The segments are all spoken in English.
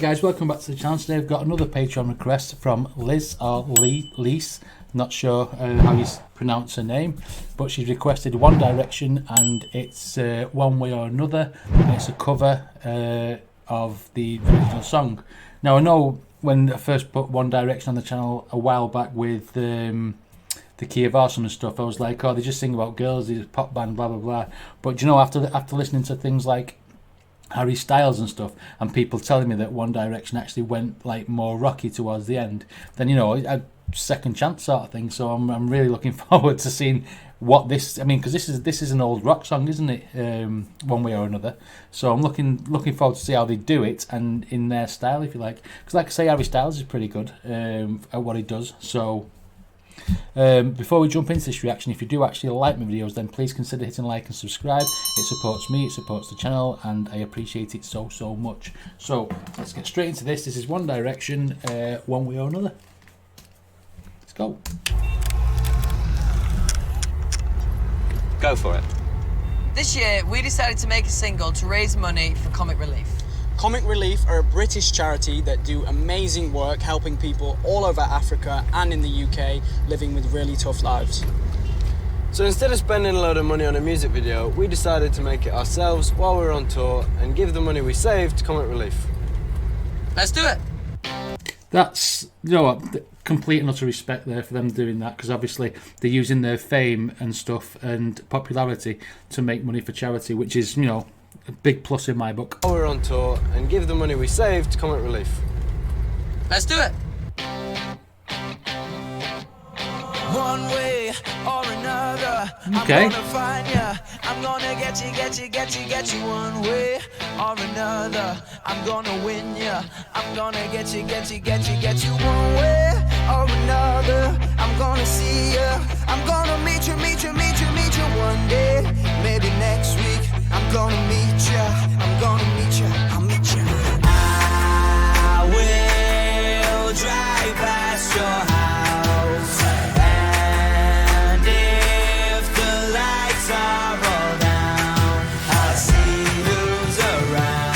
guys, welcome back to the channel. Today I've got another Patreon request from Liz, or Lise, not sure how you pronounce her name, but she's requested One Direction, and it's One Way or Another, and it's a cover of the original song. Now, I know when I first put One Direction on the channel a while back with the Key of Awesome and stuff, I was like, oh, they just sing about girls, they're a pop band, blah blah blah. But you know, after listening to things like Harry Styles and stuff, and people telling me that One Direction actually went like more rocky towards the end, then you know, a second chance sort of thing. So I'm really looking forward to seeing what this. I mean, because this is an old rock song, isn't it? One Way or Another. So I'm looking forward to see how they do it and in their style, if you like. Because like I say, Harry Styles is pretty good at what he does. So. Before we jump into this reaction, if you do actually like my videos, then please consider hitting like and subscribe. It supports me, it supports the channel, and I appreciate it so much. So let's get straight into this. This is One Direction, One Way or Another. Let's go. Go for it. This year we decided to make a single to raise money for Comic Relief. Comic Relief are a British charity that do amazing work helping people all over Africa and in the UK living with really tough lives. So instead of spending a load of money on a music video, we decided to make it ourselves while we were on tour and give the money we saved to Comic Relief. Let's do it. That's, you know what, complete and utter respect there for them doing that, because obviously they're using their fame and stuff and popularity to make money for charity, which is, you know, a big plus in my book. While we were on tour and give the money we saved to Comic Relief. Let's do it. One way or another, okay. I'm gonna find ya. I'm gonna get you one way or another. I'm gonna win ya. I'm gonna get you one way or another. I'm gonna see ya. I'm gonna meet you one day. Maybe next week. I'm gonna meet ya. I'll meet ya. I will drive past your house, and if the lights are all down, I'll see who's around.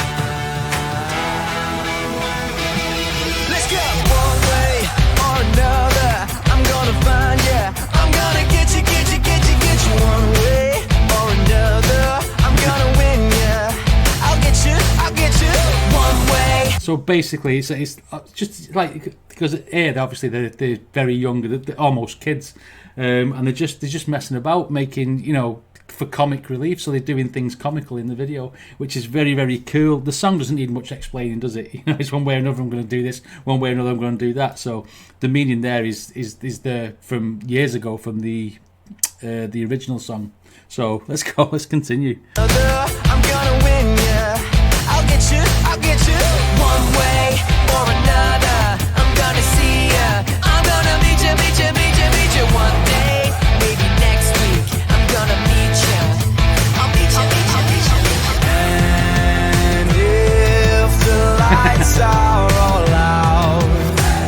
Let's go. One way or another, I'm gonna find ya. I'm gonna get you one way or another. I'm gonna win ya. I'll get you one way. So basically, it's just like, because they're obviously they're very young, they're almost kids, and they're just messing about, making, you know, for comic relief. So they're doing things comical in the video, which is very cool. The song doesn't need much explaining, does it? You know, it's one way or another I'm going to do this, one way or another I'm going to do that. So the meaning there is there from years ago, from the original song. So let's go, let's continue. I'm gonna win ya. I'll get you one way or another. I'm gonna see ya. I'm gonna meet you one day. Maybe next week. I'm gonna meet ya. I'll meet ya. And if the lights are all out,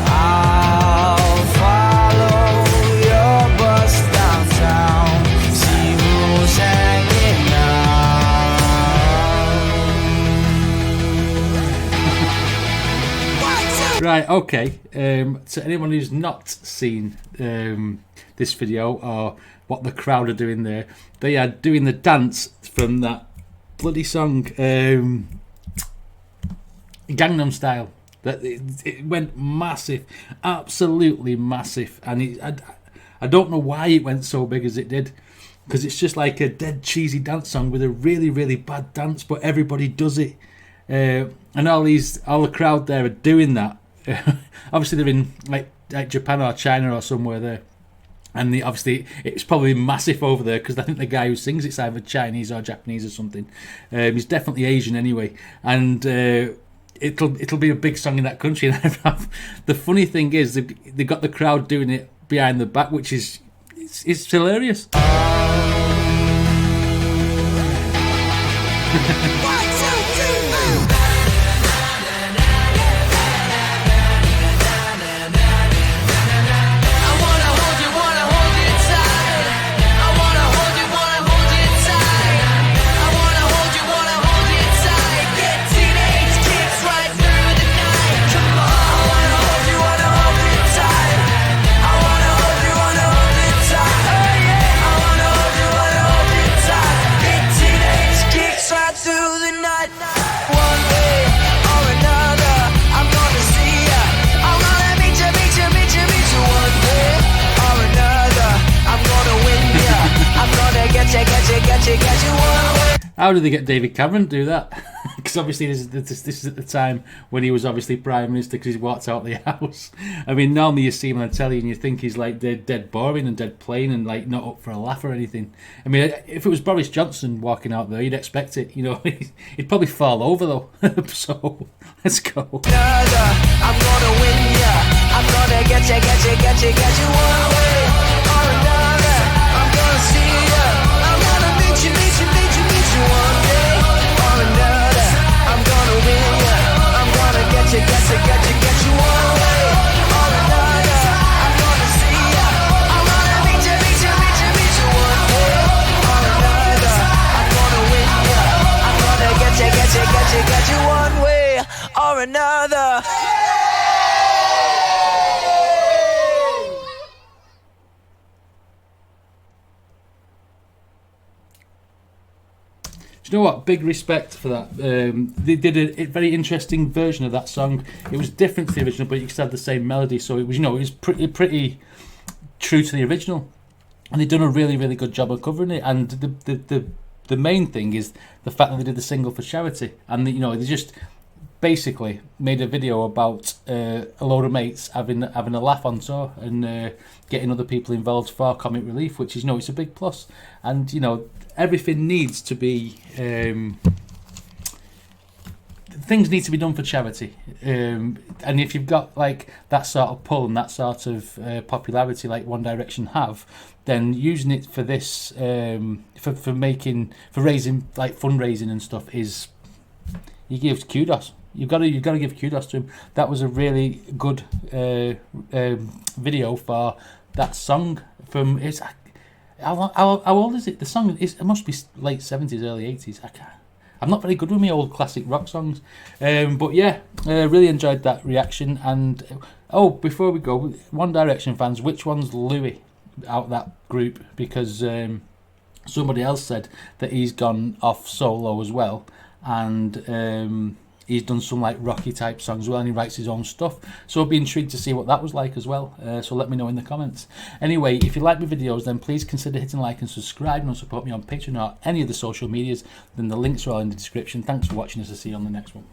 I'll follow your bus downtown. See who's hanging out. Right, okay. To anyone who's not seen this video, or what the crowd are doing there, they are doing the dance from that bloody song, Gangnam Style. That it went massive, absolutely massive, and I don't know why it went so big as it did, because it's just like a dead cheesy dance song with a really bad dance, but everybody does it, and all the crowd there are doing that. Obviously they're in like Japan or China or somewhere there, and obviously it's probably massive over there, because I think the guy who sings it's either Chinese or Japanese or something. He's definitely Asian anyway, and it'll be a big song in that country. And the funny thing is they got the crowd doing it behind the back, which is it's hilarious. How did they get David Cameron to do that? Because obviously this is at the time when he was obviously Prime Minister, because he walked out the house. I mean, normally you see him on the telly and you think he's like dead boring and dead plain and like not up for a laugh or anything. I mean, if it was Boris Johnson walking out there, you'd expect it. You know, he'd probably fall over though. So let's go. I'm gonna win ya. I'm gonna get you one way or another. I'm gonna see ya. I'm gonna meet you one day or another. I'm gonna win ya. I'm gonna get you one way or another. I'm gonna see ya. I'm gonna meet you one day or another. I'm gonna win ya. I'm gonna get you one way or another. Do you know what? Big respect for that. They did a very interesting version of that song. It was different to the original, but you still had the same melody. So it was, you know, it was pretty true to the original, and they've done a really good job of covering it. And the main thing is the fact that they did the single for charity, and you know, they just basically made a video about a load of mates having a laugh on tour and getting other people involved for comic relief, which is, you know, it's a big plus. And you know, everything needs to be things need to be done for charity, and if you've got like that sort of pull and that sort of popularity like One Direction have, then using it for this for raising like fundraising and stuff is, you give kudos. You've got to give kudos to him. That was a really good video for that song. From it's how old is it? The song is, it must be late 70s, early 80s. I'm not very good with my old classic rock songs, but yeah, really enjoyed that reaction. And before we go, One Direction fans, which one's Louis out of that group? Because somebody else said that he's gone off solo as well, and he's done some like rocky type songs as well, and he writes his own stuff. So I'd be intrigued to see what that was like as well. So let me know in the comments. Anyway, if you like my videos, then please consider hitting like and subscribe, and support me on Patreon or any of the social medias. Then the links are all in the description. Thanks for watching us. I'll see you on the next one.